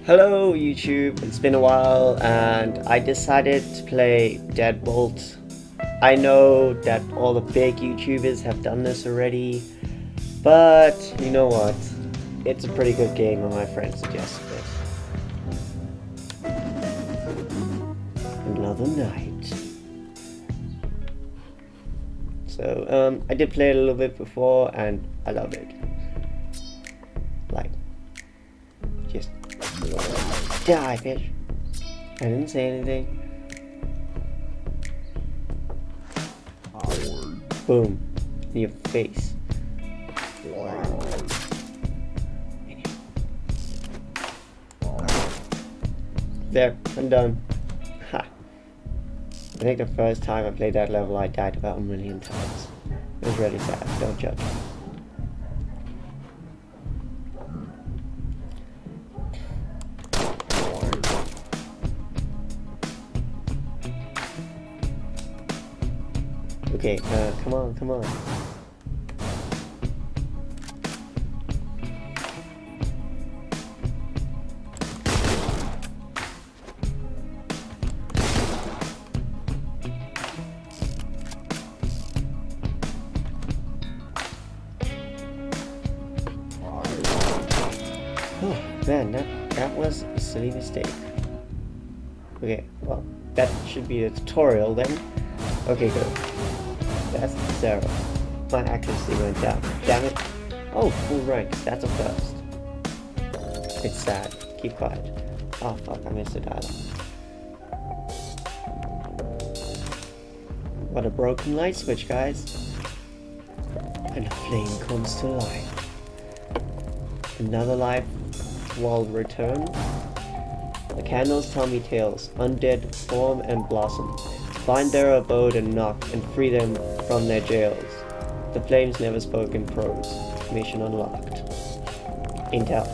Hello YouTube, it's been a while and I decided to play Deadbolt. I know that all the big YouTubers have done this already, but you know what? It's a pretty good game and my friend suggested it. Another night. So I did play it a little bit before and I love it. Like, just die, bitch. I didn't say anything. Boom. In your face. There, I'm done. Ha. I think the first time I played that level I died about 1,000,000 times. It was really sad, don't judge me. Okay, come on, come on. Oh man, that was a silly mistake. Okay, well, that should be the tutorial then. Okay, good. That's 0. My accuracy went down. Damn it. Oh, full rank. That's a first. It's sad. Keep quiet. Oh fuck, I missed the dialogue. What a broken light switch, guys. And a flame comes to life. Another life will return. The candles tell me tales. Undead form and blossom. Find their abode and knock, and free them from their jails. The flames never spoke in prose. Mission unlocked. Intel.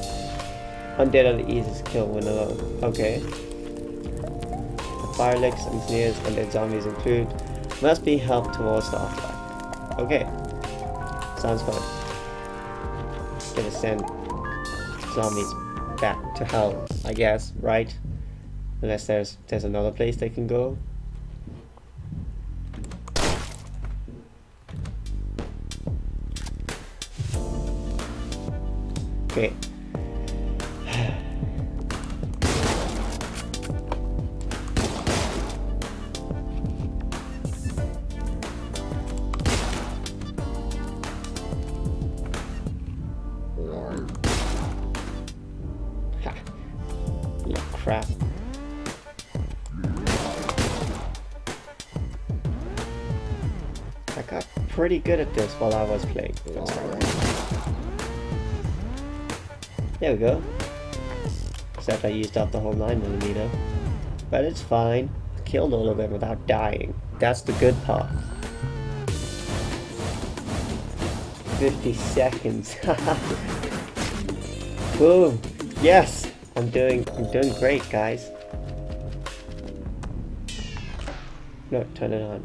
Undead are the easiest kill when alone. Okay. The fire licks and sneers undead zombies include must be helped towards the afterlife. Okay. Sounds fun. Gonna send zombies back to hell, I guess, right? Unless there's another place they can go. Okay. Ha. You crap. I got pretty good at this while I was playing. There we go. Except I used up the whole 9mm. But it's fine. Killed all of them without dying. That's the good part. 50 seconds. Boom. Yes! I'm doing great, guys. No, turn it on.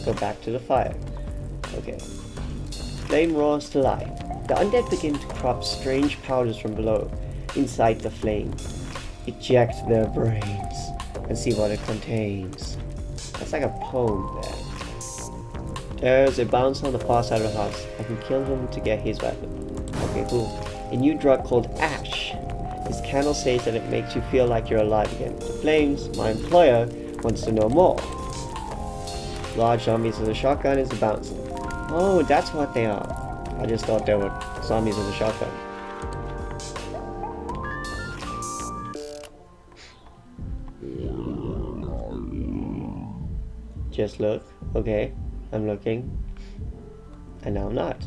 Go back to the fire. Okay. Flame roars to life. The undead begin to crop strange powders from below, inside the flame. Eject their brains, and see what it contains. That's like a poem there. There's a bouncer on the far side of the house. I can kill him to get his weapon. Okay, cool. A new drug called Ash. This candle says that it makes you feel like you're alive again. The flames, my employer, wants to know more. Large zombies with a shotgun is a bouncer. Oh, that's what they are. I just thought they were zombies with a shotgun. Just look. Okay, I'm looking. And now I'm not.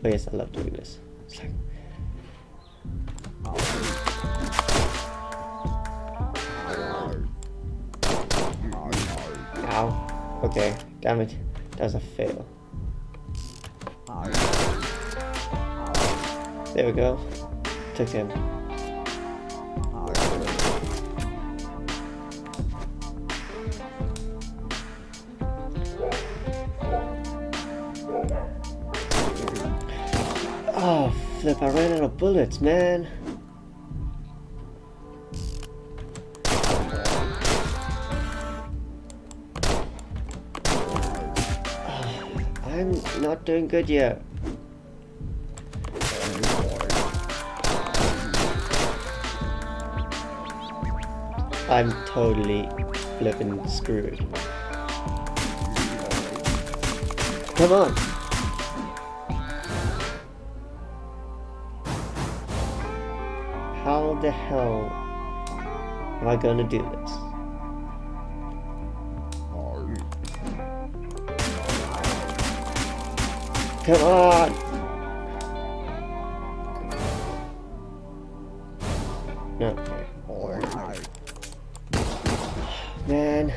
But yes, I love doing this. It's like... Ow. Okay, damn it. That's a fail. There we go. Took him. Oh, flip, I ran out of bullets, man. not doing good yet. I'm totally flipping screwed. Come on! How the hell am I gonna do this? Come on! No. Man.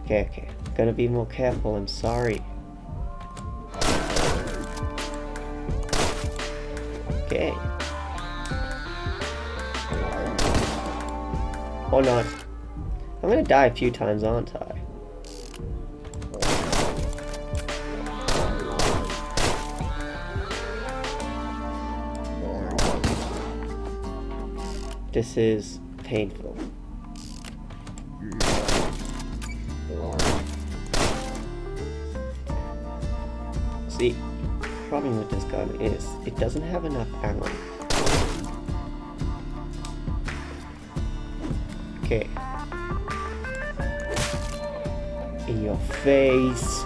Okay. Gonna be more careful, I'm sorry. Okay. Or not. I'm gonna die a few times, aren't I? This is painful. See, the problem with this gun is it doesn't have enough ammo. Okay. In your face.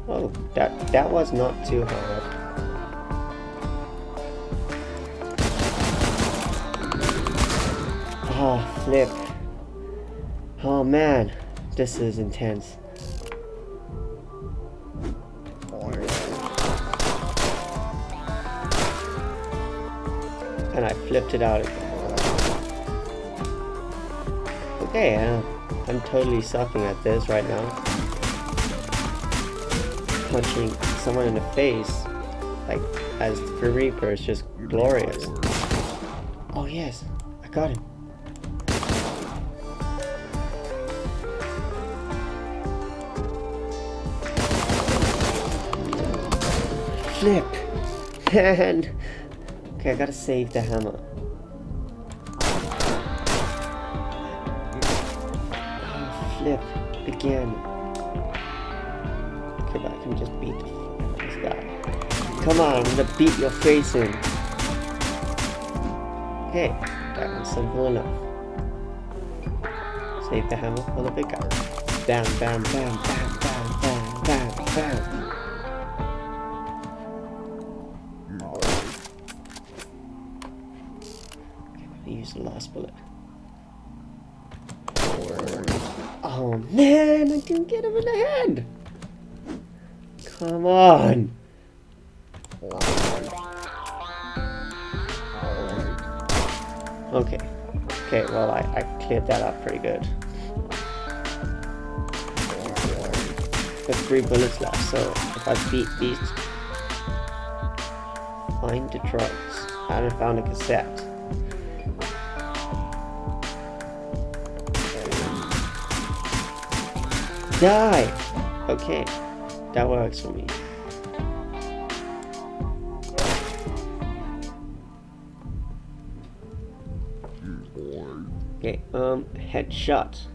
Oh, that was not too hard. Ah, flip. Oh man, this is intense. And I flipped it out again. Okay, I'm totally sucking at this right now. Punching someone in the face, like, as the Reaper is just glorious. Oh yes, I got him. Flip! And okay, I gotta save the hammer. Oh, flip again. Okay, but I can just beat this guy. Come on, I'm gonna beat your face in. Okay, that was simple enough. Save the hammer for the big guy. Bam, bam, bam, bam, bam, bam, bam, bam. Use the last bullet. Oh man, I didn't get him in the head! Come on! Okay. Okay, well I cleared that up pretty good. Got 3 bullets left, so if I beat these... Find the drugs. I haven't found a cassette. Die! Okay, that works for me. Okay, headshot.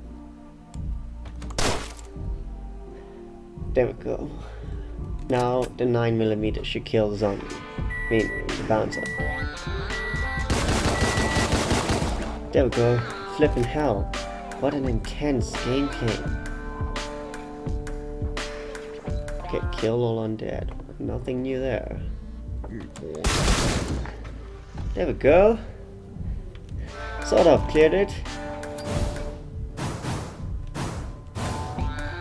There we go. Now the 9mm should kill the zombie. I mean, the bouncer. There we go. Flippin' hell. What an intense gameplay. Okay, kill all undead. Nothing new there. There we go. Sort of cleared it.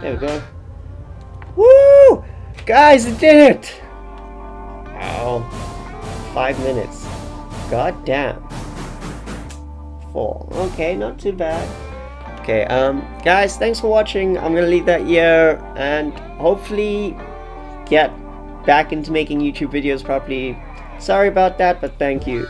There we go. Woo! Guys, I did it! Ow. 5 minutes. God damn. 4. Okay, not too bad. Okay, guys, thanks for watching. I'm gonna leave that here and hopefully get back into making YouTube videos properly. Sorry about that, but thank you.